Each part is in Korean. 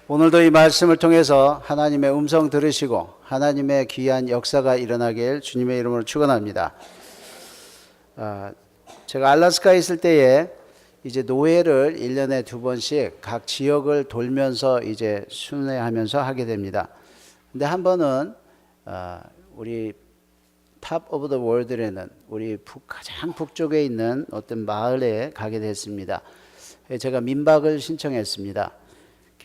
오늘도 이 말씀을 통해서 하나님의 음성 들으시고 하나님의 귀한 역사가 일어나길 주님의 이름으로 축원합니다. 제가 알래스카에 있을 때에 이제 노회를 1년에 2번씩 각 지역을 돌면서 이제 순회하면서 하게 됩니다. 근데 한 번은 우리 탑 오브 더 월드라는 우리 가장 북쪽에 있는 어떤 마을에 가게 됐습니다. 제가 민박을 신청했습니다.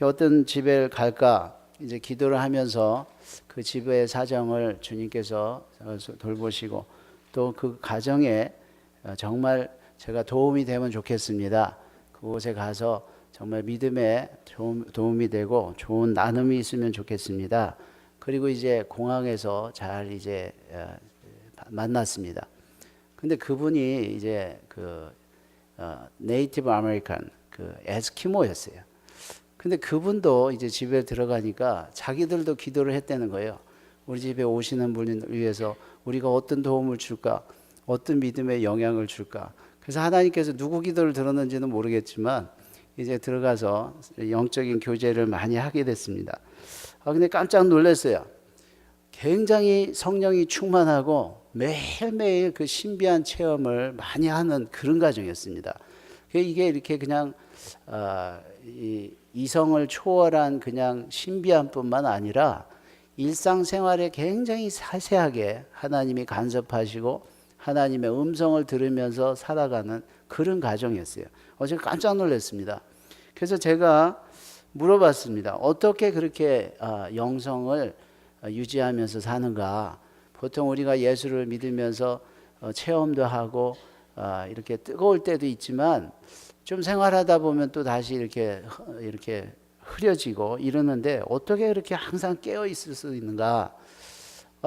어떤 집에 갈까 이제 기도를 하면서 그 집의 사정을 주님께서 돌보시고 또 그 가정에 정말 제가 도움이 되면 좋겠습니다. 그곳에 가서 정말 믿음에 도움이 되고 좋은 나눔이 있으면 좋겠습니다. 그리고 이제 공항에서 잘 이제 만났습니다. 근데 그분이 이제 그 네이티브 아메리칸 그 에스키모였어요. 근데 그분도 이제 집에 들어가니까 자기들도 기도를 했다는 거예요. 우리 집에 오시는 분을 위해서 우리가 어떤 도움을 줄까? 어떤 믿음의 영향을 줄까? 그래서 하나님께서 누구 기도를 들었는지는 모르겠지만 이제 들어가서 영적인 교제를 많이 하게 됐습니다. 근데 깜짝 놀랐어요. 굉장히 성령이 충만하고 매일매일 그 신비한 체험을 많이 하는 그런 가정이었습니다. 이게 이렇게 그냥 이성을 초월한 그냥 신비한 뿐만 아니라 일상생활에 굉장히 자세하게 하나님이 간섭하시고 하나님의 음성을 들으면서 살아가는 그런 가정이었어요. 제가 깜짝 놀랐습니다. 그래서 제가 물어봤습니다. 어떻게 그렇게 영성을 유지하면서 사는가? 보통 우리가 예수를 믿으면서 체험도 하고 이렇게 뜨거울 때도 있지만 좀 생활하다 보면 또 다시 이렇게 흐려지고 이러는데 어떻게 그렇게 항상 깨어 있을 수 있는가?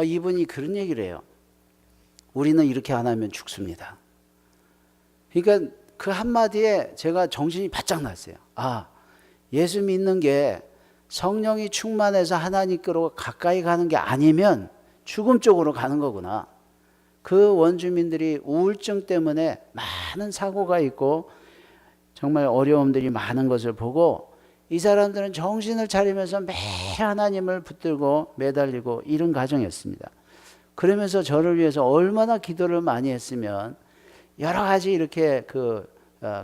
이분이 그런 얘기를 해요. 우리는 이렇게 안 하면 죽습니다. 그러니까 그 한마디에 제가 정신이 바짝 났어요. 예수 믿는 게 성령이 충만해서 하나님께로 가까이 가는 게 아니면 죽음 쪽으로 가는 거구나. 그 원주민들이 우울증 때문에 많은 사고가 있고 정말 어려움들이 많은 것을 보고 이 사람들은 정신을 차리면서 매일 하나님을 붙들고 매달리고 이런 가정이었습니다. 그러면서 저를 위해서 얼마나 기도를 많이 했으면 여러 가지 이렇게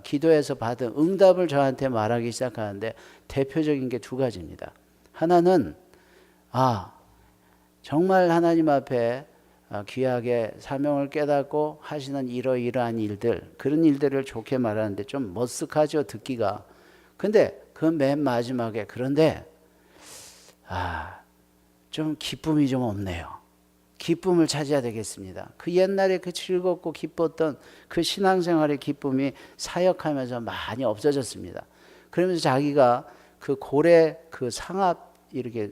기도에서 받은 응답을 저한테 말하기 시작하는데 대표적인 게 2가지입니다. 하나는 정말 하나님 앞에 귀하게 사명을 깨닫고 하시는 이러이러한 일들, 그런 일들을 좋게 말하는데 좀 머쓱하죠, 듣기가. 근데 그 맨 마지막에 그런데 좀 기쁨이 좀 없네요. 기쁨을 찾아야 되겠습니다. 그 옛날에 그 즐겁고 기뻤던 그 신앙생활의 기쁨이 사역하면서 많이 없어졌습니다. 그러면서 자기가 그 고래 그 상압 이렇게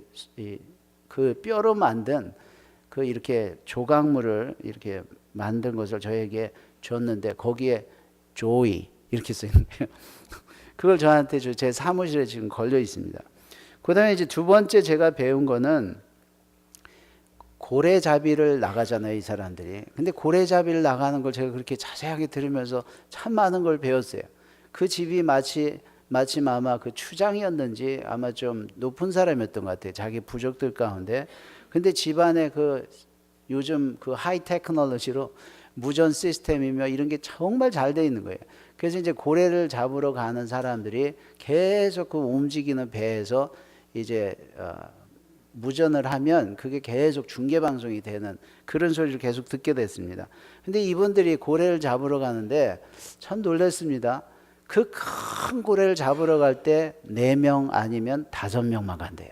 그 뼈로 만든 그 이렇게 조각물을 이렇게 만든 것을 저에게 줬는데 거기에 조이 이렇게 써 있는 거예요. 그걸 저한테 제 사무실에 지금 걸려 있습니다. 그다음에 이제 2번째 제가 배운 거는 고래잡이를 나가잖아요, 이 사람들이. 근데 고래잡이를 나가는 걸 제가 그렇게 자세하게 들으면서 참 많은 걸 배웠어요. 그 집이 마침 아마 그 추장이었는지 아마 좀 높은 사람이었던 것 같아요. 자기 부족들 가운데. 근데 집안에 요즘 그 하이 테크놀로지로 무전 시스템이며 이런 게 정말 잘 돼 있는 거예요. 그래서 이제 고래를 잡으러 가는 사람들이 계속 그 움직이는 배에서 이제 무전을 하면 그게 계속 중계 방송이 되는 그런 소리를 계속 듣게 됐습니다. 근데 이분들이 고래를 잡으러 가는데 참 놀랐습니다. 그 큰 고래를 잡으러 갈 때 4명 아니면 5명만 간대요.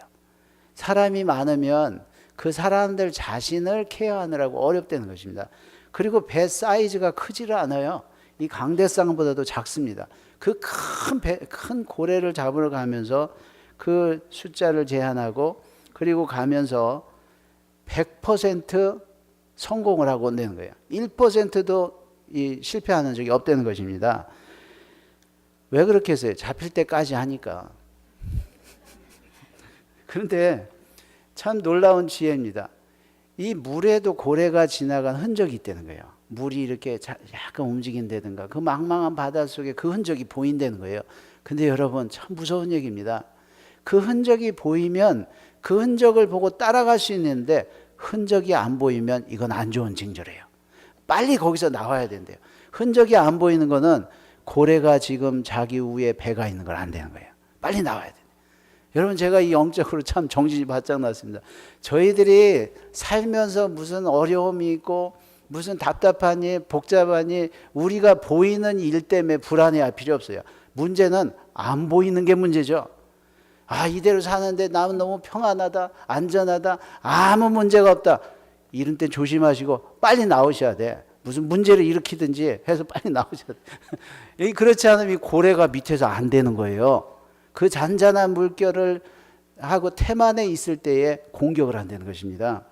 사람이 많으면 그 사람들 자신을 케어하느라고 어렵다는 것입니다. 그리고 배 사이즈가 크지를 않아요. 이 강대상보다도 작습니다. 그 큰 고래를 잡으러 가면서 그 숫자를 제한하고 그리고 가면서 100% 성공을 하고 온다는 거예요. 1%도 실패하는 적이 없다는 것입니다. 왜 그렇게 했어요? 잡힐 때까지 하니까. 그런데 참 놀라운 지혜입니다. 이 물에도 고래가 지나간 흔적이 있다는 거예요. 물이 이렇게 약간 움직인다든가 그 망망한 바다 속에 그 흔적이 보인다는 거예요. 근데 여러분 참 무서운 얘기입니다. 그 흔적이 보이면 그 흔적을 보고 따라갈 수 있는데 흔적이 안 보이면 이건 안 좋은 징조래요. 빨리 거기서 나와야 된대요. 흔적이 안 보이는 거는 고래가 지금 자기 위에 배가 있는 걸 안 되는 거예요. 빨리 나와야 돼요. 여러분, 제가 이 영적으로 참 정신이 바짝 났습니다. 저희들이 살면서 무슨 어려움이 있고 무슨 답답하니 복잡하니 우리가 보이는 일 때문에 불안해할 필요 없어요. 문제는 안 보이는 게 문제죠. 이대로 사는데 나는 너무 평안하다, 안전하다, 아무 문제가 없다. 이런 때 조심하시고 빨리 나오셔야 돼. 무슨 문제를 일으키든지 해서 빨리 나오셔야 돼. 그렇지 않으면 이 고래가 밑에서 안 되는 거예요. 그 잔잔한 물결을 하고 태만에 있을 때에 공격을 한다는 것입니다.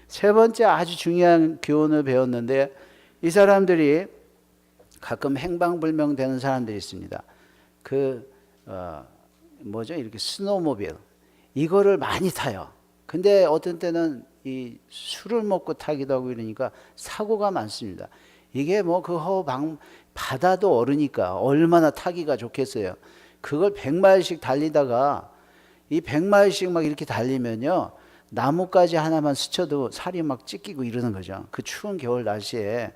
세 번째 아주 중요한 교훈을 배웠는데, 이 사람들이 가끔 행방불명되는 사람들이 있습니다. 이렇게 스노우모빌 이거를 많이 타요. 근데 어떤 때는 이 술을 먹고 타기도 하고 이러니까 사고가 많습니다. 이게 바다도 얼으니까 얼마나 타기가 좋겠어요. 그걸 100마일씩 달리다가 이 100마일씩 막 이렇게 달리면요, 나뭇가지 하나만 스쳐도 살이 막 찢기고 이러는 거죠. 그 추운 겨울 날씨에.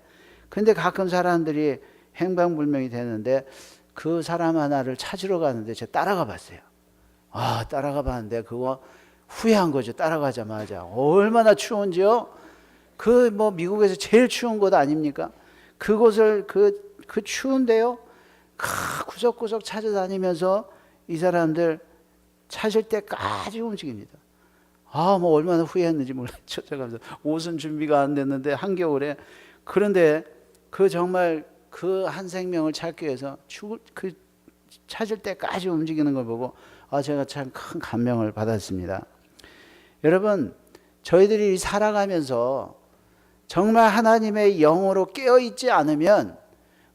근데 가끔 사람들이 행방불명이 되는데 그 사람 하나를 찾으러 가는데 제가 따라가 봤어요. 따라가 봤는데 그거 후회한 거죠. 따라가자마자. 얼마나 추운지요? 미국에서 제일 추운 곳 아닙니까? 그곳을 그 추운데요, 구석구석 찾아다니면서 이 사람들 찾을 때까지 움직입니다. 얼마나 후회했는지 몰라요. 쫓아가면서 옷은 준비가 안 됐는데 한겨울에. 그런데 정말 그 한 생명을 찾기 위해서 찾을 때까지 움직이는 걸 보고 제가 참 큰 감명을 받았습니다. 여러분, 저희들이 살아가면서 정말 하나님의 영으로 깨어있지 않으면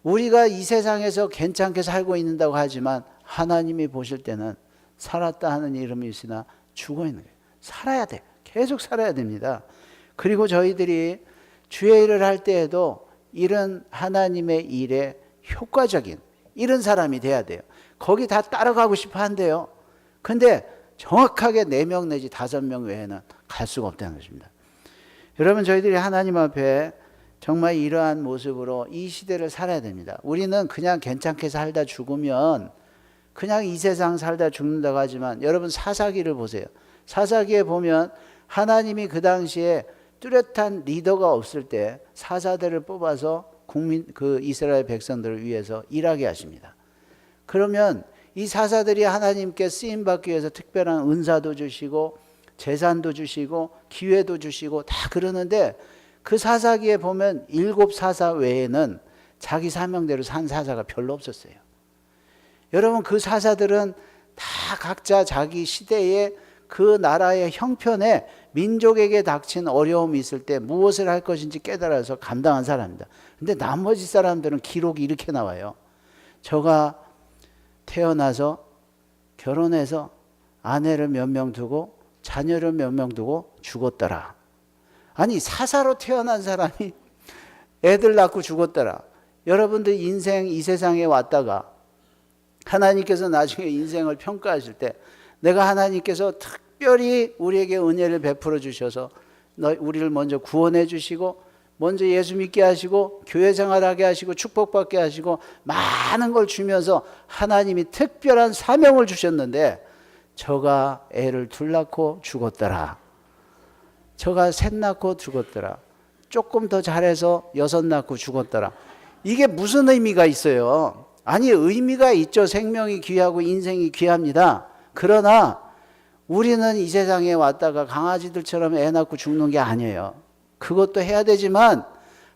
우리가 이 세상에서 괜찮게 살고 있는다고 하지만 하나님이 보실 때는 살았다 하는 이름이 있으나 죽어 있는 거예요. 살아야 돼. 계속 살아야 됩니다. 그리고 저희들이 주의 일을 할 때에도 이런 하나님의 일에 효과적인 이런 사람이 돼야 돼요. 거기 다 따라가고 싶어 한대요. 근데 정확하게 4명 내지 5명 외에는 갈 수가 없다는 것입니다. 여러분, 저희들이 하나님 앞에 정말 이러한 모습으로 이 시대를 살아야 됩니다. 우리는 그냥 괜찮게 살다 죽으면 그냥 이 세상 살다 죽는다고 하지만, 여러분 사사기를 보세요. 사사기에 보면 하나님이 그 당시에 뚜렷한 리더가 없을 때 사사들을 뽑아서 이스라엘 백성들을 위해서 일하게 하십니다. 그러면 이 사사들이 하나님께 쓰임받기 위해서 특별한 은사도 주시고 재산도 주시고 기회도 주시고 다 그러는데, 그 사사기에 보면 7사사 외에는 자기 사명대로 산 사사가 별로 없었어요. 여러분, 그 사사들은 다 각자 자기 시대에 그 나라의 형편에 민족에게 닥친 어려움이 있을 때 무엇을 할 것인지 깨달아서 감당한 사람입니다. 근데 나머지 사람들은 기록이 이렇게 나와요. 저가 태어나서 결혼해서 아내를 몇 명 두고 자녀를 몇 명 두고 죽었더라. 아니, 사사로 태어난 사람이 애들 낳고 죽었더라. 여러분들 인생 이 세상에 왔다가 하나님께서 나중에 인생을 평가하실 때, 내가 하나님께서 특별히 우리에게 은혜를 베풀어 주셔서 우리를 먼저 구원해 주시고 먼저 예수 믿게 하시고 교회 생활하게 하시고 축복받게 하시고 많은 걸 주면서 하나님이 특별한 사명을 주셨는데, 저가 애를 둘 낳고 죽었더라. 저가 셋 낳고 죽었더라. 조금 더 잘해서 6 낳고 죽었더라. 이게 무슨 의미가 있어요? 아니, 의미가 있죠. 생명이 귀하고 인생이 귀합니다. 그러나 우리는 이 세상에 왔다가 강아지들처럼 애 낳고 죽는 게 아니에요. 그것도 해야 되지만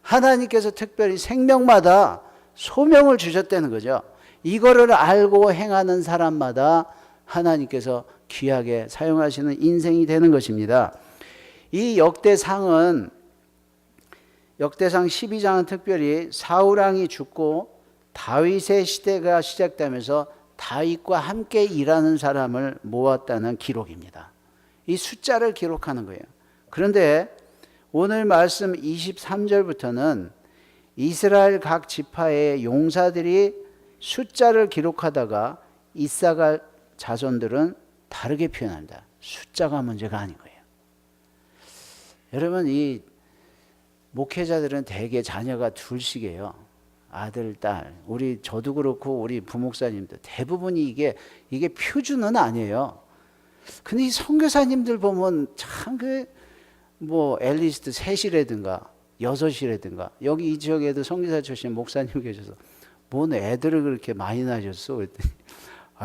하나님께서 특별히 생명마다 소명을 주셨다는 거죠. 이거를 알고 행하는 사람마다 하나님께서 귀하게 사용하시는 인생이 되는 것입니다. 이 역대상 12장은 특별히 사울왕이 죽고 다윗의 시대가 시작되면서 다윗과 함께 일하는 사람을 모았다는 기록입니다. 이 숫자를 기록하는 거예요. 그런데 오늘 말씀 23절부터는 이스라엘 각 지파의 용사들이 숫자를 기록하다가 이사갈 자손들은 다르게 표현합니다. 숫자가 문제가 아닌 거예요. 여러분, 이 목회자들은 대개 자녀가 둘씩이에요. 아들, 딸. 저도 그렇고 우리 부목사님도 대부분이 이게 표준은 아니에요. 근데 이 선교사님들 보면 참 엘리스트 셋이라든가 여섯이라든가, 여기 이 지역에도 선교사 출신 목사님 계셔서 뭔 애들을 그렇게 많이 낳으셨어? 그랬더니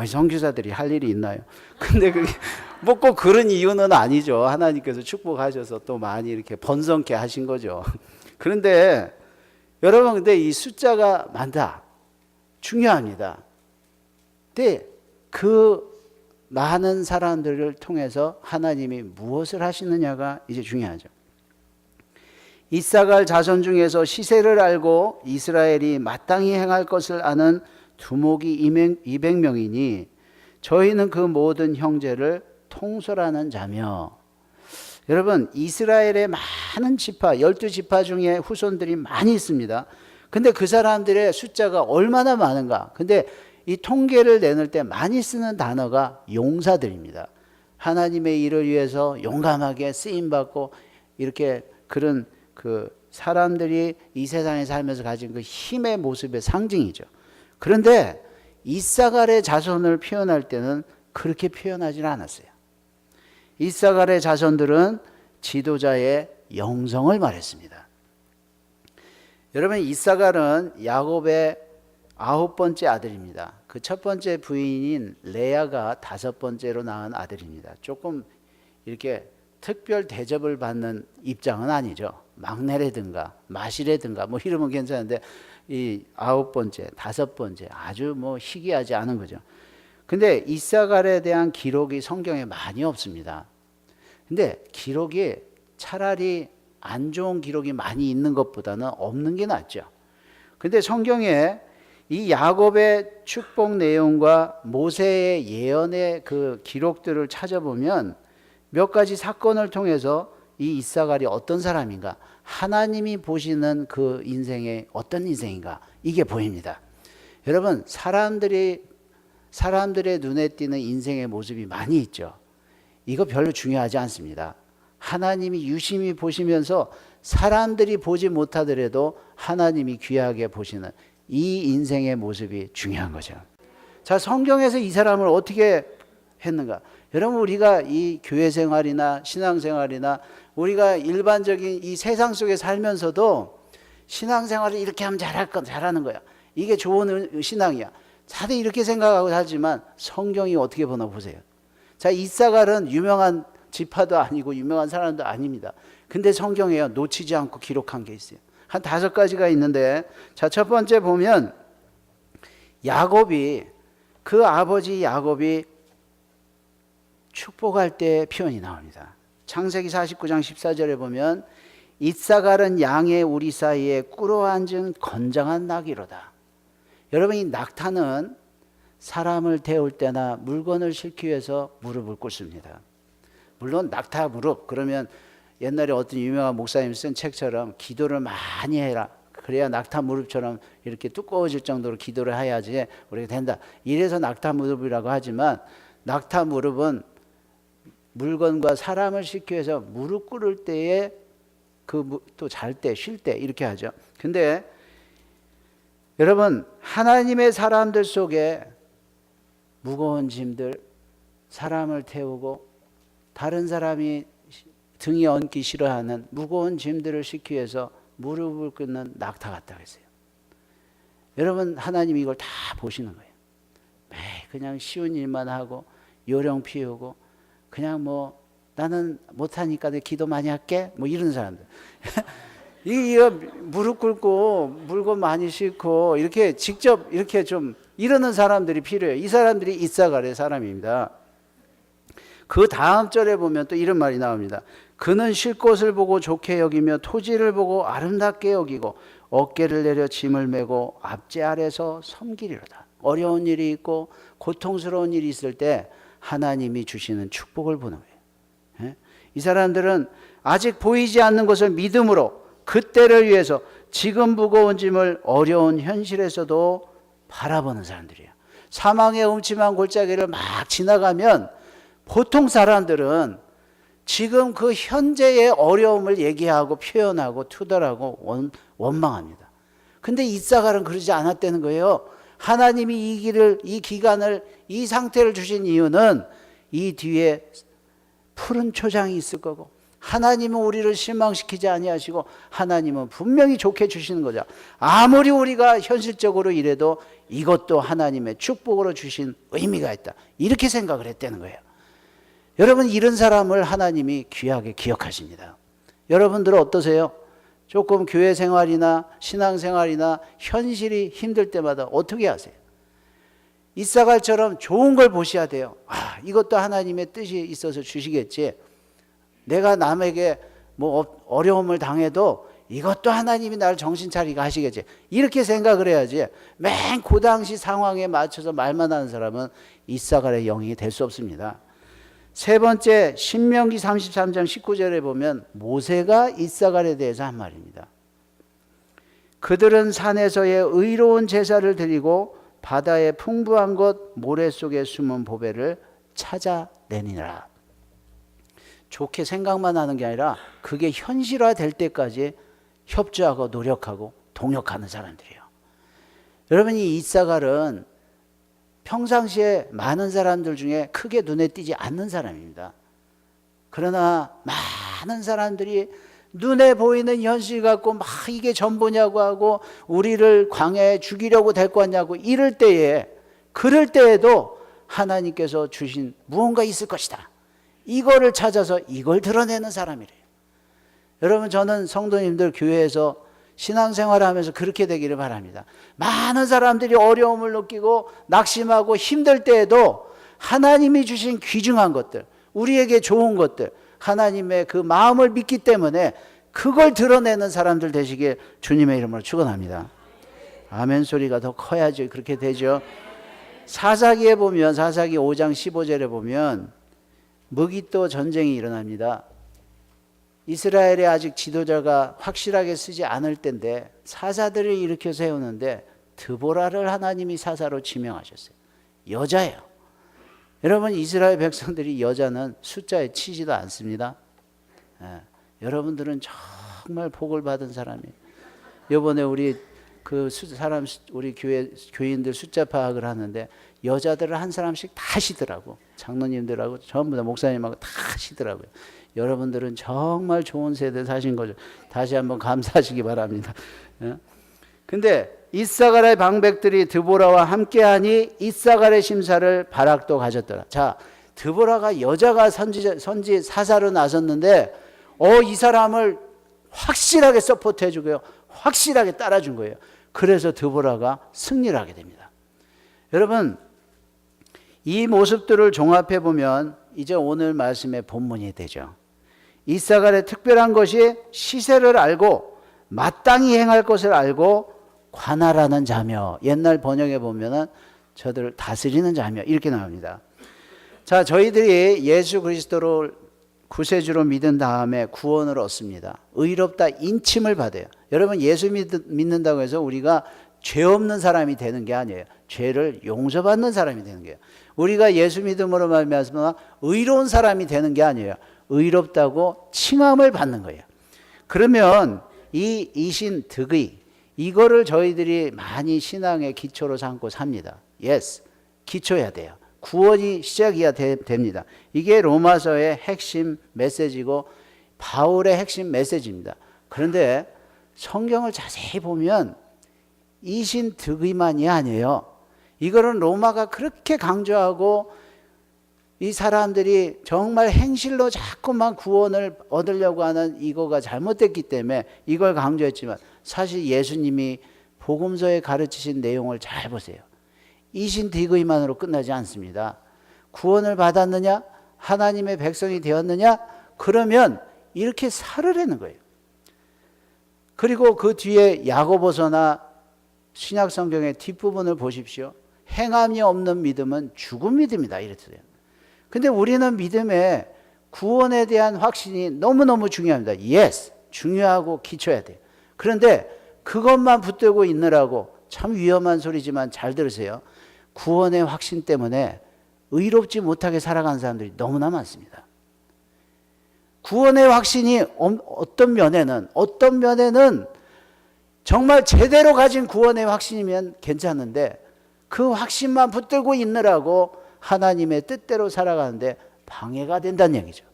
선교사들이 할 일이 있나요? 근데 그게 뭐 꼭 그런 이유는 아니죠. 하나님께서 축복하셔서 또 많이 이렇게 번성케 하신 거죠. 그런데 여러분, 근데 이 숫자가 많다, 중요합니다. 근데 그 많은 사람들을 통해서 하나님이 무엇을 하시느냐가 이제 중요하죠. 이사갈 자손 중에서 시세를 알고 이스라엘이 마땅히 행할 것을 아는 두목이 200명이니 저희는 그 모든 형제를 통솔하는 자며. 여러분, 이스라엘의 많은 지파, 12지파 중에 후손들이 많이 있습니다. 근데 그 사람들의 숫자가 얼마나 많은가. 근데 이 통계를 내놓을 때 많이 쓰는 단어가 용사들입니다. 하나님의 일을 위해서 용감하게 쓰임받고 이렇게 그런 그 사람들이 이 세상에 살면서 가진 그 힘의 모습의 상징이죠. 그런데 이사갈의 자손을 표현할 때는 그렇게 표현하지는 않았어요. 이사갈의 자손들은 지도자의 영성을 말했습니다. 여러분, 이사갈은 야곱의 9번째 아들입니다. 그 첫 번째 부인인 레아가 5번째로 낳은 아들입니다. 조금 이렇게 특별 대접을 받는 입장은 아니죠. 막내라든가 마시라든가 뭐 이러면 괜찮은데 이 9번째, 5번째 아주 뭐 희귀하지 않은 거죠. 근데 이사갈에 대한 기록이 성경에 많이 없습니다. 근데 기록이 차라리 안 좋은 기록이 많이 있는 것보다는 없는 게 낫죠. 근데 성경에 이 야곱의 축복 내용과 모세의 예언의 그 기록들을 찾아보면 몇 가지 사건을 통해서 이 이사갈이 어떤 사람인가, 하나님이 보시는 그 인생의 어떤 인생인가, 이게 보입니다. 여러분, 사람들의 눈에 띄는 인생의 모습이 많이 있죠. 이거 별로 중요하지 않습니다. 하나님이 유심히 보시면서 사람들이 보지 못하더라도 하나님이 귀하게 보시는 이 인생의 모습이 중요한 거죠. 자, 성경에서 이 사람을 어떻게 했는가? 여러분, 우리가 이 교회 생활이나 신앙 생활이나 우리가 일반적인 이 세상 속에 살면서도 신앙 생활을 이렇게 하면 잘하는 거야. 이게 좋은 신앙이야. 다들 이렇게 생각하고 살지만 성경이 어떻게 보나 보세요. 자, 이사갈은 유명한 지파도 아니고 유명한 사람도 아닙니다. 근데 성경에 놓치지 않고 기록한 게 있어요. 한 5가지가 있는데, 자, 첫 번째 보면 야곱이, 그 아버지 야곱이 축복할 때 표현이 나옵니다. 창세기 49장 14절에 보면 이사갈은 양의 우리 사이에 꿇어 앉은 건장한 나귀로다. 여러분, 이 낙타는 사람을 태울 때나 물건을 싣기 위해서 무릎을 꿇습니다. 물론 낙타 무릎, 그러면 옛날에 어떤 유명한 목사님이 쓴 책처럼 기도를 많이 해라. 그래야 낙타 무릎처럼 이렇게 두꺼워질 정도로 기도를 해야지 우리가 된다. 이래서 낙타 무릎이라고 하지만 낙타 무릎은 물건과 사람을 싣기 위해서 무릎 꿇을 때에 또 잘 때, 쉴 때 이렇게 하죠. 근데 여러분, 하나님의 사람들 속에 무거운 짐들, 사람을 태우고 다른 사람이 등에 얹기 싫어하는 무거운 짐들을 싣기 위해서 무릎을 꿇는 낙타 같다고 했어요. 여러분, 하나님이 이걸 다 보시는 거예요. 매일 그냥 쉬운 일만 하고 요령 피우고 그냥 뭐 나는 못하니까 내 기도 많이 할게 뭐 이런 사람들. 이거 무릎 꿇고 물건 많이 싣고 이렇게 직접 이렇게 좀 이러는 사람들이 필요해요. 이 사람들이 이사갈의 사람입니다. 그 다음 절에 보면 또 이런 말이 나옵니다. 그는 쉴 곳을 보고 좋게 여기며 토지를 보고 아름답게 여기고 어깨를 내려 짐을 메고 앞제 아래서 섬기리로다. 어려운 일이 있고 고통스러운 일이 있을 때 하나님이 주시는 축복을 보는 거예요. 예? 이 사람들은 아직 보이지 않는 것을 믿음으로 그때를 위해서 지금 무거운 짐을 어려운 현실에서도 바라보는 사람들이에요. 사망의 음침한 골짜기를 막 지나가면 보통 사람들은 지금 그 현재의 어려움을 얘기하고 표현하고 투덜하고 원망합니다. 근데 이사갈은 그러지 않았다는 거예요. 하나님이 이 길을, 이 기간을, 이 상태를 주신 이유는 이 뒤에 푸른 초장이 있을 거고, 하나님은 우리를 실망시키지 아니하시고 하나님은 분명히 좋게 주시는 거죠. 아무리 우리가 현실적으로 이래도 이것도 하나님의 축복으로 주신 의미가 있다, 이렇게 생각을 했다는 거예요. 여러분, 이런 사람을 하나님이 귀하게 기억하십니다. 여러분들은 어떠세요? 조금 교회 생활이나 신앙 생활이나 현실이 힘들 때마다 어떻게 하세요? 이사갈처럼 좋은 걸 보셔야 돼요. 이것도 하나님의 뜻이 있어서 주시겠지. 내가 남에게 뭐 어려움을 당해도 이것도 하나님이 나를 정신 차리게 하시겠지, 이렇게 생각을 해야지. 맨 그 당시 상황에 맞춰서 말만 하는 사람은 이사갈의 영이 될 수 없습니다. 세 번째, 신명기 33장 19절에 보면 모세가 이사갈에 대해서 한 말입니다. 그들은 산에서의 의로운 제사를 드리고 바다의 풍부한 것 모래 속에 숨은 보배를 찾아내니라. 좋게 생각만 하는 게 아니라 그게 현실화될 때까지 협조하고 노력하고 동역하는 사람들이에요. 여러분, 이 이사갈은 평상시에 많은 사람들 중에 크게 눈에 띄지 않는 사람입니다. 그러나 많은 사람들이 눈에 보이는 현실 갖고 막 이게 전부냐고 하고 우리를 광야에 죽이려고 데리고 왔냐고 이럴 때에, 그럴 때에도 하나님께서 주신 무언가 있을 것이다, 이거를 찾아서 이걸 드러내는 사람이래요. 여러분, 저는 성도님들 교회에서 신앙생활을 하면서 그렇게 되기를 바랍니다. 많은 사람들이 어려움을 느끼고 낙심하고 힘들 때에도 하나님이 주신 귀중한 것들, 우리에게 좋은 것들, 하나님의 그 마음을 믿기 때문에 그걸 드러내는 사람들 되시길 주님의 이름으로 축원합니다. 아멘 소리가 더 커야지 그렇게 되죠. 사사기에 보면, 사사기 5장 15절에 보면 무기또 전쟁이 일어납니다. 이스라엘에 아직 지도자가 확실하게 쓰지 않을 때인데 사사들을 일으켜 세우는데 드보라를 하나님이 사사로 지명하셨어요. 여자예요. 여러분, 이스라엘 백성들이 여자는 숫자에 치지도 않습니다. 여러분들은 정말 복을 받은 사람이에요. 이번에 우리 우리 교인들 숫자 파악을 하는데 여자들을 한 사람씩 다 하시더라고. 장로님들하고 전부 다 목사님하고 다 하시더라고요. 여러분들은 정말 좋은 세대 사신 거죠. 다시 한번 감사하시기 바랍니다. 근데 이사갈의 방백들이 드보라와 함께하니 이사갈의 심사를 바락도 가졌더라. 자, 드보라가 여자가 선지 사사로 나섰는데 이 사람을 확실하게 서포트해 주고요, 확실하게 따라준 거예요. 그래서 드보라가 승리를 하게 됩니다. 여러분, 이 모습들을 종합해 보면 이제 오늘 말씀의 본문이 되죠. 이사갈의 특별한 것이 시세를 알고 마땅히 행할 것을 알고 관할하는 자며, 옛날 번역에 보면은 저들을 다스리는 자며 이렇게 나옵니다. 자, 저희들이 예수 그리스도를 구세주로 믿은 다음에 구원을 얻습니다. 의롭다 인침을 받아요. 여러분, 예수 믿는다고 해서 우리가 죄 없는 사람이 되는 게 아니에요. 죄를 용서받는 사람이 되는 거예요. 우리가 예수 믿음으로 말미암아 의로운 사람이 되는 게 아니에요. 의롭다고 칭함을 받는 거예요. 그러면 이 이신 득의, 이거를 저희들이 많이 신앙의 기초로 삼고 삽니다. Yes, 기초해야 돼요. 구원이 시작이야 됩니다. 이게 로마서의 핵심 메시지고 바울의 핵심 메시지입니다. 그런데 성경을 자세히 보면 이신 득의만이 아니에요. 이거는 로마가 그렇게 강조하고 이 사람들이 정말 행실로 자꾸만 구원을 얻으려고 하는 이거가 잘못됐기 때문에 이걸 강조했지만, 사실 예수님이 복음서에 가르치신 내용을 잘 보세요. 이신 득의만으로 끝나지 않습니다. 구원을 받았느냐, 하나님의 백성이 되었느냐, 그러면 이렇게 살으라는 거예요. 그리고 그 뒤에 야고보서나 신약 성경의 뒷부분을 보십시오. 행함이 없는 믿음은 죽은 믿음이다, 이랬어요. 근데 우리는 믿음에 구원에 대한 확신이 너무너무 중요합니다. Yes, 중요하고 기초해야 돼요. 그런데 그것만 붙들고 있느라고, 참 위험한 소리지만 잘 들으세요. 구원의 확신 때문에 의롭지 못하게 살아가는 사람들이 너무나 많습니다. 구원의 확신이 어떤 면에는 정말 제대로 가진 구원의 확신이면 괜찮은데 그 확신만 붙들고 있느라고 하나님의 뜻대로 살아가는데 방해가 된다는 얘기죠.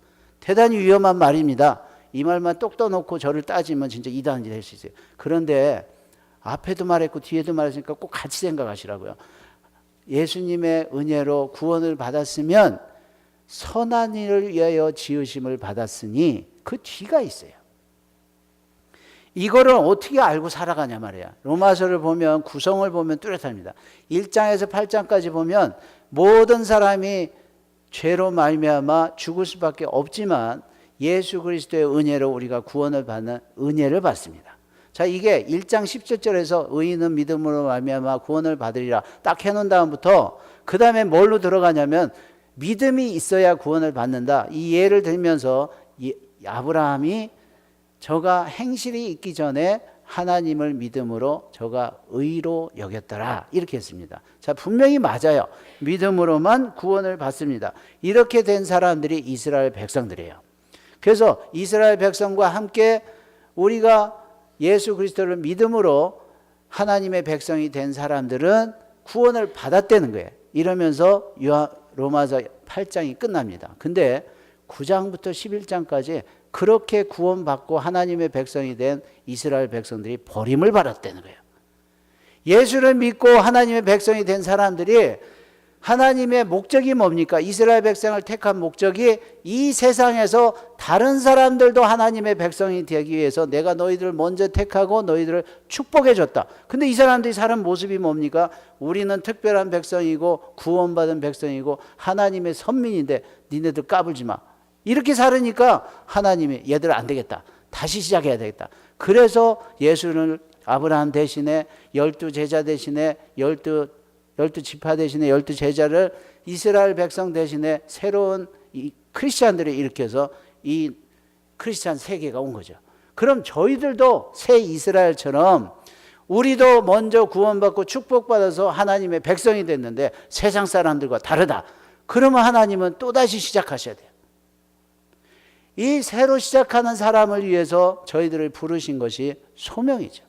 대단히 위험한 말입니다. 이 말만 똑 떠놓고 저를 따지면 진짜 이단이 될 수 있어요. 그런데 앞에도 말했고 뒤에도 말했으니까 꼭 같이 생각하시라고요. 예수님의 은혜로 구원을 받았으면 선한 일을 위하여 지으심을 받았으니 그 뒤가 있어요. 이거를 어떻게 알고 살아가냐 말이야. 로마서를 보면 구성을 보면 뚜렷합니다. 1장에서 8장까지 보면 모든 사람이 죄로 말미암아 죽을 수밖에 없지만 예수 그리스도의 은혜로 우리가 구원을 받는 은혜를 받습니다. 자, 이게 1장 17절에서 의인은 믿음으로 말미암아 구원을 받으리라 딱 해놓은 다음부터 그 다음에 뭘로 들어가냐면 믿음이 있어야 구원을 받는다. 이 예를 들면서 아브라함이 저가 행실이 있기 전에 하나님을 믿음으로 저가 의로 여겼더라 이렇게 했습니다. 자, 분명히 맞아요. 믿음으로만 구원을 받습니다. 이렇게 된 사람들이 이스라엘 백성들이에요. 그래서 이스라엘 백성과 함께 우리가 예수 그리스도를 믿음으로 하나님의 백성이 된 사람들은 구원을 받았다는 거예요. 이러면서 로마서 8장이 끝납니다. 근데 9장부터 11장까지 그렇게 구원받고 하나님의 백성이 된 이스라엘 백성들이 버림을 받았다는 거예요. 예수를 믿고 하나님의 백성이 된 사람들이 하나님의 목적이 뭡니까? 이스라엘 백성을 택한 목적이 이 세상에서 다른 사람들도 하나님의 백성이 되기 위해서 내가 너희들을 먼저 택하고 너희들을 축복해 줬다. 근데 이 사람들이 사는 모습이 뭡니까? 우리는 특별한 백성이고 구원받은 백성이고 하나님의 선민인데 니네들 까불지 마. 이렇게 살으니까 하나님이 얘들 안 되겠다. 다시 시작해야 되겠다. 그래서 예수를 아브라함 대신에 12제자 대신에 12지파 대신에 12제자를 이스라엘 백성 대신에 새로운 이 크리스찬들을 일으켜서 이 크리스찬 세계가 온 거죠. 그럼 저희들도 새 이스라엘처럼 우리도 먼저 구원받고 축복받아서 하나님의 백성이 됐는데 세상 사람들과 다르다. 그러면 하나님은 또다시 시작하셔야 돼요. 이 새로 시작하는 사람을 위해서 저희들을 부르신 것이 소명이죠.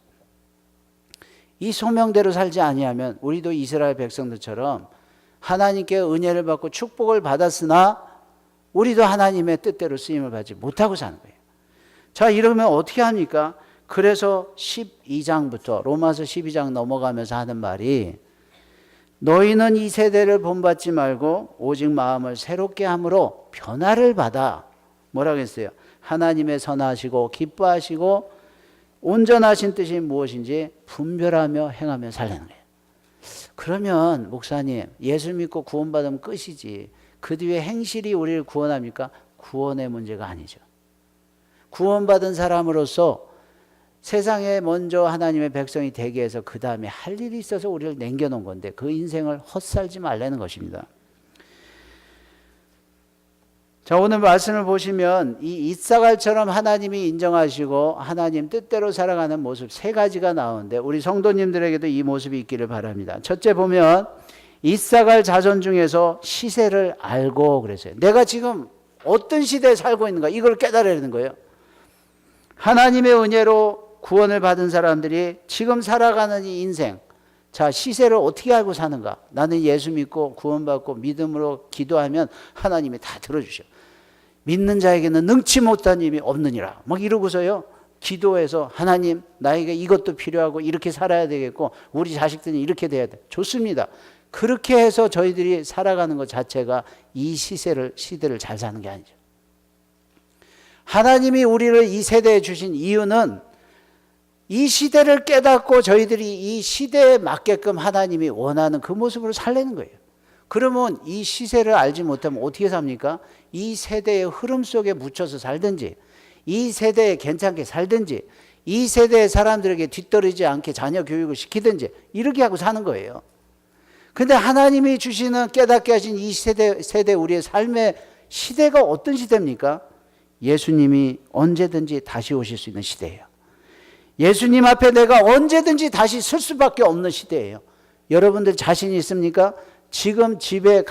이 소명대로 살지 아니하면 우리도 이스라엘 백성들처럼 하나님께 은혜를 받고 축복을 받았으나 우리도 하나님의 뜻대로 쓰임을 받지 못하고 사는 거예요. 자, 이러면 어떻게 합니까? 그래서 12장부터 로마서 12장 넘어가면서 하는 말이 너희는 이 세대를 본받지 말고 오직 마음을 새롭게 함으로 변화를 받아 뭐라고 했어요? 하나님의 선하시고 기뻐하시고 온전하신 뜻이 무엇인지 분별하며 행하며 살라는 거예요. 그러면 목사님 예수 믿고 구원받으면 끝이지 그 뒤에 행실이 우리를 구원합니까? 구원의 문제가 아니죠. 구원받은 사람으로서 세상에 먼저 하나님의 백성이 되게 해서 그 다음에 할 일이 있어서 우리를 남겨놓은 건데 그 인생을 헛살지 말라는 것입니다. 자, 오늘 말씀을 보시면 이 이사갈처럼 하나님이 인정하시고 하나님 뜻대로 살아가는 모습 세 가지가 나오는데 우리 성도님들에게도 이 모습이 있기를 바랍니다. 첫째 보면 이사갈 자손 중에서 시세를 알고 그랬어요. 내가 지금 어떤 시대에 살고 있는가 이걸 깨달아야 되는 거예요. 하나님의 은혜로 구원을 받은 사람들이 지금 살아가는 이 인생, 자, 시세를 어떻게 알고 사는가? 나는 예수 믿고 구원받고 믿음으로 기도하면 하나님이 다 들어주셔. 믿는 자에게는 능치 못한 힘이 없느니라. 막 이러고서요. 기도해서 하나님 나에게 이것도 필요하고 이렇게 살아야 되겠고 우리 자식들이 이렇게 돼야 돼. 좋습니다. 그렇게 해서 저희들이 살아가는 것 자체가 이 시대를 잘 사는 게 아니죠. 하나님이 우리를 이 세대에 주신 이유는 이 시대를 깨닫고 저희들이 이 시대에 맞게끔 하나님이 원하는 그 모습으로 살려는 거예요. 그러면 이 시세를 알지 못하면 어떻게 삽니까? 이 세대의 흐름 속에 묻혀서 살든지 이 세대에 괜찮게 살든지 이 세대의 사람들에게 뒤떨어지지 않게 자녀 교육을 시키든지 이렇게 하고 사는 거예요. 근데 하나님이 주시는 깨닫게 하신 이 세대 우리의 삶의 시대가 어떤 시대입니까? 예수님이 언제든지 다시 오실 수 있는 시대예요. 예수님 앞에 내가 언제든지 다시 설 수밖에 없는 시대예요. 여러분들 자신 있습니까? 지금 집에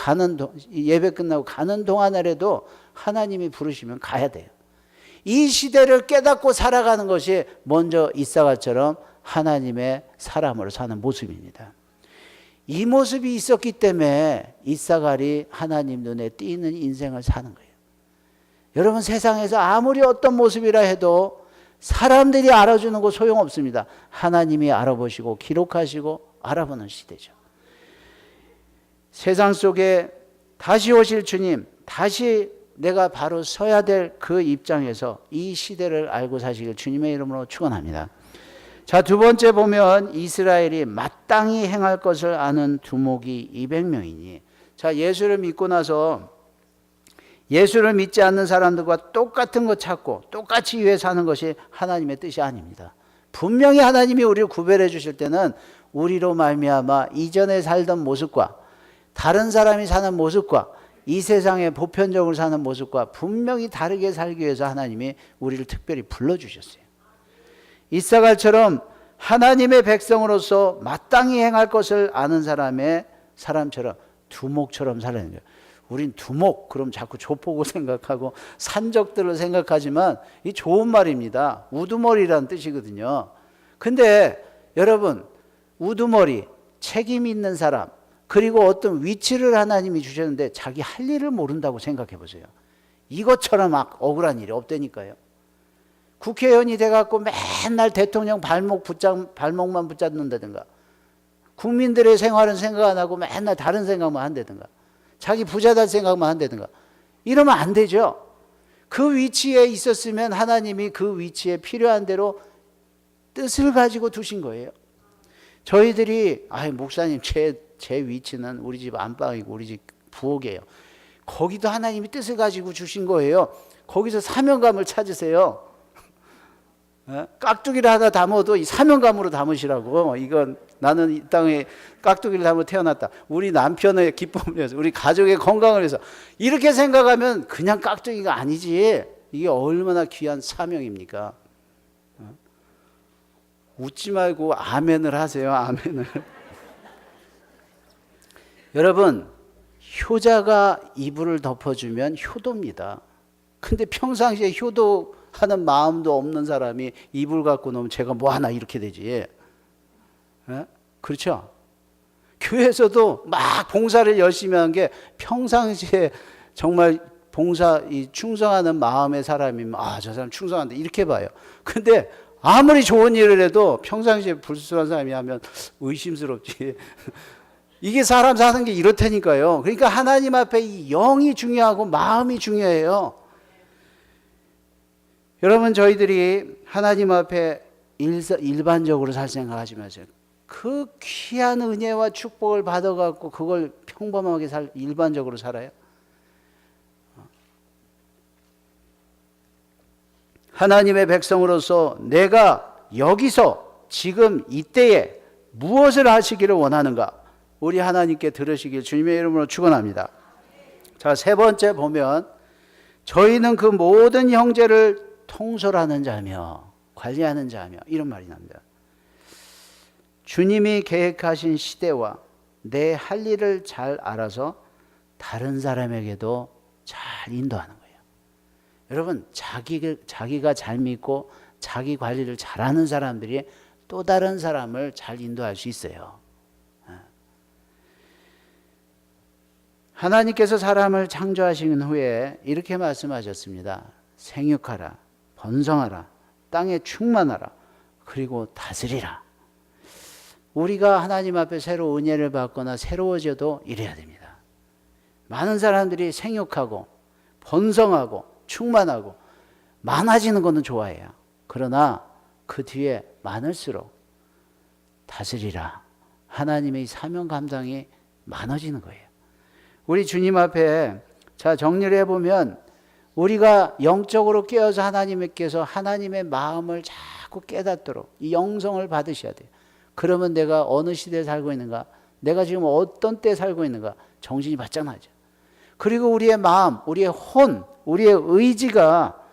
예배 끝나고 가는 동안에라도 하나님이 부르시면 가야 돼요. 이 시대를 깨닫고 살아가는 것이 먼저 이사가처럼 하나님의 사람으로 사는 모습입니다. 이 모습이 있었기 때문에 이사갈이 하나님 눈에 띄는 인생을 사는 거예요. 여러분, 세상에서 아무리 어떤 모습이라 해도 사람들이 알아주는 거 소용없습니다. 하나님이 알아보시고 기록하시고 알아보는 시대죠. 세상 속에 다시 오실 주님, 다시 내가 바로 서야 될 그 입장에서 이 시대를 알고 사시길 주님의 이름으로 축원합니다. 자, 두 번째 보면 이스라엘이 마땅히 행할 것을 아는 두목이 200명이니, 자, 예수를 믿고 나서 예수를 믿지 않는 사람들과 똑같은 것 찾고 똑같이 위해 사는 것이 하나님의 뜻이 아닙니다. 분명히 하나님이 우리를 구별해 주실 때는 우리로 말미암아 이전에 살던 모습과 다른 사람이 사는 모습과 이 세상에 보편적으로 사는 모습과 분명히 다르게 살기 위해서 하나님이 우리를 특별히 불러주셨어요. 이사갈처럼 하나님의 백성으로서 마땅히 행할 것을 아는 사람처럼 두목처럼 살아야 돼요. 우린 두목, 그럼 자꾸 조포고 생각하고 산적들을 생각하지만 이 좋은 말입니다. 우두머리라는 뜻이거든요. 근데 여러분, 우두머리, 책임 있는 사람, 그리고 어떤 위치를 하나님이 주셨는데 자기 할 일을 모른다고 생각해 보세요. 이것처럼 막 억울한 일이 없다니까요. 국회의원이 돼갖고 맨날 대통령 발목만 붙잡는다든가, 국민들의 생활은 생각 안 하고 맨날 다른 생각만 한다든가, 자기 부자 될 생각만 한다든가, 이러면 안 되죠. 그 위치에 있었으면 하나님이 그 위치에 필요한 대로 뜻을 가지고 두신 거예요. 저희들이 목사님 제 위치는 우리 집 안방이고 우리 집 부엌이에요. 거기도 하나님이 뜻을 가지고 주신 거예요. 거기서 사명감을 찾으세요. 깍두기를 하나 담아도 이 사명감으로 담으시라고. 이건 나는 이 땅에 깍두기를 담아 태어났다. 우리 남편의 기쁨을 위해서, 우리 가족의 건강을 위해서. 이렇게 생각하면 그냥 깍두기가 아니지. 이게 얼마나 귀한 사명입니까? 웃지 말고 아멘을 하세요. 아멘을. 여러분, 효자가 이불을 덮어주면 효도입니다. 근데 평상시에 효도하는 마음도 없는 사람이 이불 갖고 놓으면 제가 뭐 하나 이렇게 되지. 그렇죠? 교회에서도 막 봉사를 열심히 하는 게 평상시에 정말 충성하는 마음의 사람이면 저 사람 충성한다 이렇게 봐요. 근데 아무리 좋은 일을 해도 평상시에 불순한 사람이 하면 의심스럽지. 이게 사람 사는 게 이렇다니까요. 그러니까 하나님 앞에 이 영이 중요하고 마음이 중요해요. 여러분, 저희들이 하나님 앞에 일반적으로 살 생각하지 마세요. 그 귀한 은혜와 축복을 받아갖고 그걸 평범하게 일반적으로 살아요. 하나님의 백성으로서 내가 여기서 지금 이때에 무엇을 하시기를 원하는가? 우리 하나님께 들으시길 주님의 이름으로 축원합니다. 자, 세 번째 보면 저희는 그 모든 형제를 통솔하는 자며 관리하는 자며 이런 말이 납니다. 주님이 계획하신 시대와 내 할 일을 잘 알아서 다른 사람에게도 잘 인도하는 거예요. 여러분, 자기가 잘 믿고 자기 관리를 잘하는 사람들이 또 다른 사람을 잘 인도할 수 있어요. 하나님께서 사람을 창조하신 후에 이렇게 말씀하셨습니다. 생육하라, 번성하라, 땅에 충만하라, 그리고 다스리라. 우리가 하나님 앞에 새로 은혜를 받거나 새로워져도 이래야 됩니다. 많은 사람들이 생육하고 번성하고 충만하고 많아지는 것은 좋아해요. 그러나 그 뒤에 많을수록 다스리라. 하나님의 사명 감당이 많아지는 거예요. 우리 주님 앞에 정리를 해보면 우리가 영적으로 깨어서 하나님께서 하나님의 마음을 자꾸 깨닫도록 이 영성을 받으셔야 돼요. 그러면 내가 어느 시대에 살고 있는가, 내가 지금 어떤 때 살고 있는가 정신이 바짝 나죠. 그리고 우리의 마음, 우리의 혼, 우리의 의지가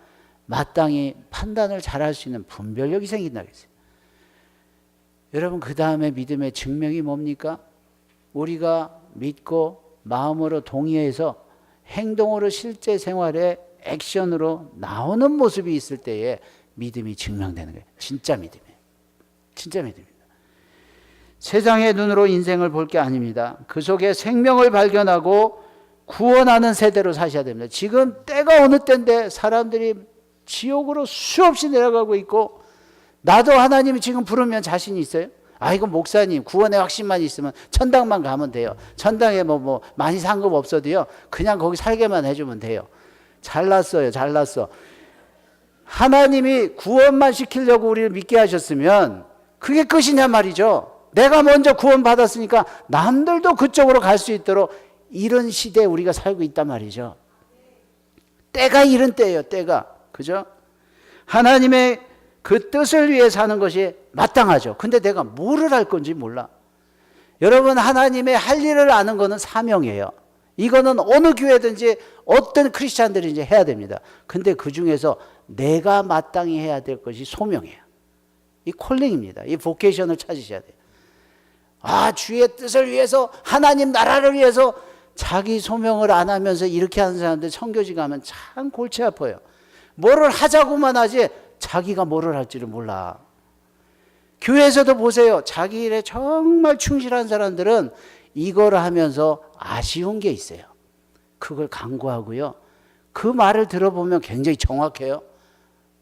마땅히 판단을 잘할 수 있는 분별력이 생긴다 그랬어요. 여러분, 그 다음에 믿음의 증명이 뭡니까? 우리가 믿고 마음으로 동의해서 행동으로 실제 생활에 액션으로 나오는 모습이 있을 때에 믿음이 증명되는 거예요. 진짜 믿음이에요. 진짜 믿음입니다. 세상의 눈으로 인생을 볼 게 아닙니다. 그 속에 생명을 발견하고 구원하는 세대로 사셔야 됩니다. 지금 때가 어느 때인데 사람들이 지옥으로 수없이 내려가고 있고, 나도 하나님이 지금 부르면 자신이 있어요? 이거 목사님 구원의 확신만 있으면 천당만 가면 돼요. 천당에 뭐 많이 상급 없어도요, 그냥 거기 살게만 해주면 돼요. 잘났어요. 잘났어. 하나님이 구원만 시키려고 우리를 믿게 하셨으면 그게 끝이냐 말이죠. 내가 먼저 구원 받았으니까 남들도 그쪽으로 갈 수 있도록 이런 시대에 우리가 살고 있단 말이죠. 때가 이런 때예요. 때가. 그죠? 하나님의 그 뜻을 위해 사는 것이 마땅하죠. 근데 내가 뭐를 할 건지 몰라. 여러분, 하나님의 할 일을 아는 것은 사명이에요. 이거는 어느 교회든지 어떤 크리스찬들이 해야 됩니다. 근데 그 중에서 내가 마땅히 해야 될 것이 소명이에요. 이 콜링입니다. 이 보케이션을 찾으셔야 돼요. 주의 뜻을 위해서, 하나님 나라를 위해서 자기 소명을 안 하면서 이렇게 하는 사람들 선교지 가면 참 골치 아파요. 뭐를 하자고만 하지 자기가 뭐를 할지를 몰라. 교회에서도 보세요. 자기 일에 정말 충실한 사람들은 이걸 하면서 아쉬운 게 있어요. 그걸 간구하고요. 그 말을 들어보면 굉장히 정확해요.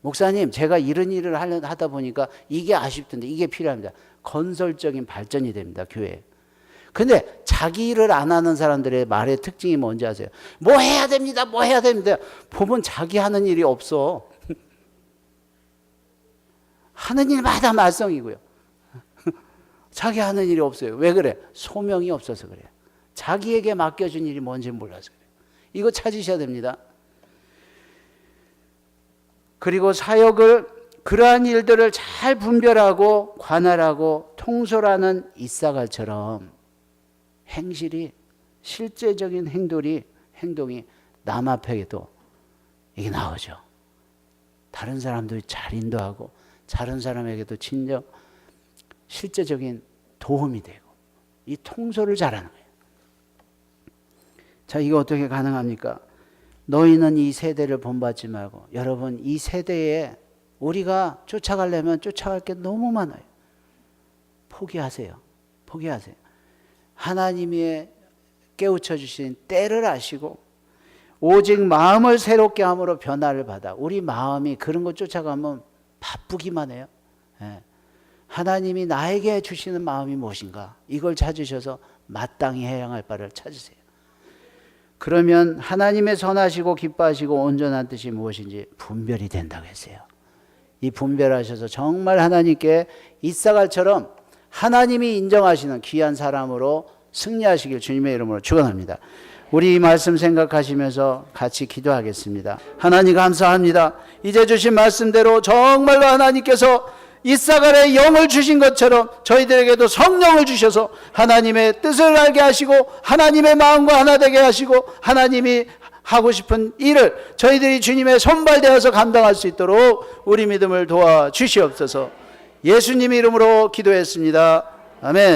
목사님, 제가 이런 일을 하다 보니까 이게 아쉽던데 이게 필요합니다. 건설적인 발전이 됩니다, 교회에. 근데 자기 일을 안 하는 사람들의 말의 특징이 뭔지 아세요? 뭐 해야 됩니다, 뭐 해야 됩니다. 보면 자기 하는 일이 없어. 하는 일마다 말썽이고요. 자기 하는 일이 없어요. 왜 그래? 소명이 없어서 그래요. 자기에게 맡겨준 일이 뭔지 몰라서 그래요. 이거 찾으셔야 됩니다. 그리고 사역을, 그러한 일들을 잘 분별하고 관할하고 통솔하는 이사갈처럼 행실이, 실제적인 행동이 남 앞에도 이게 나오죠. 다른 사람도 잘 인도하고 다른 사람에게도 친절, 실제적인 도움이 되고 이 통솔을 잘하는 거예요. 자, 이거 어떻게 가능합니까? 너희는 이 세대를 본받지 말고, 여러분, 이 세대에 우리가 쫓아가려면 쫓아갈 게 너무 많아요. 포기하세요. 포기하세요. 하나님이 깨우쳐 주신 때를 아시고 오직 마음을 새롭게 함으로 변화를 받아. 우리 마음이 그런 거 쫓아가면 바쁘기만 해요. 하나님이 나에게 주시는 마음이 무엇인가? 이걸 찾으셔서 마땅히 해야 할 바를 찾으세요. 그러면 하나님의 선하시고 기뻐하시고 온전한 뜻이 무엇인지 분별이 된다고 했어요. 이 분별하셔서 정말 하나님께 이사갈처럼 하나님이 인정하시는 귀한 사람으로 승리하시길 주님의 이름으로 축원합니다. 우리 이 말씀 생각하시면서 같이 기도하겠습니다. 하나님 감사합니다. 이제 주신 말씀대로 정말로 하나님께서 이사갈의 영을 주신 것처럼 저희들에게도 성령을 주셔서 하나님의 뜻을 알게 하시고 하나님의 마음과 하나 되게 하시고 하나님이 하고 싶은 일을 저희들이 주님의 손발되어서 감당할 수 있도록 우리 믿음을 도와주시옵소서. 예수님 이름으로 기도했습니다. 아멘.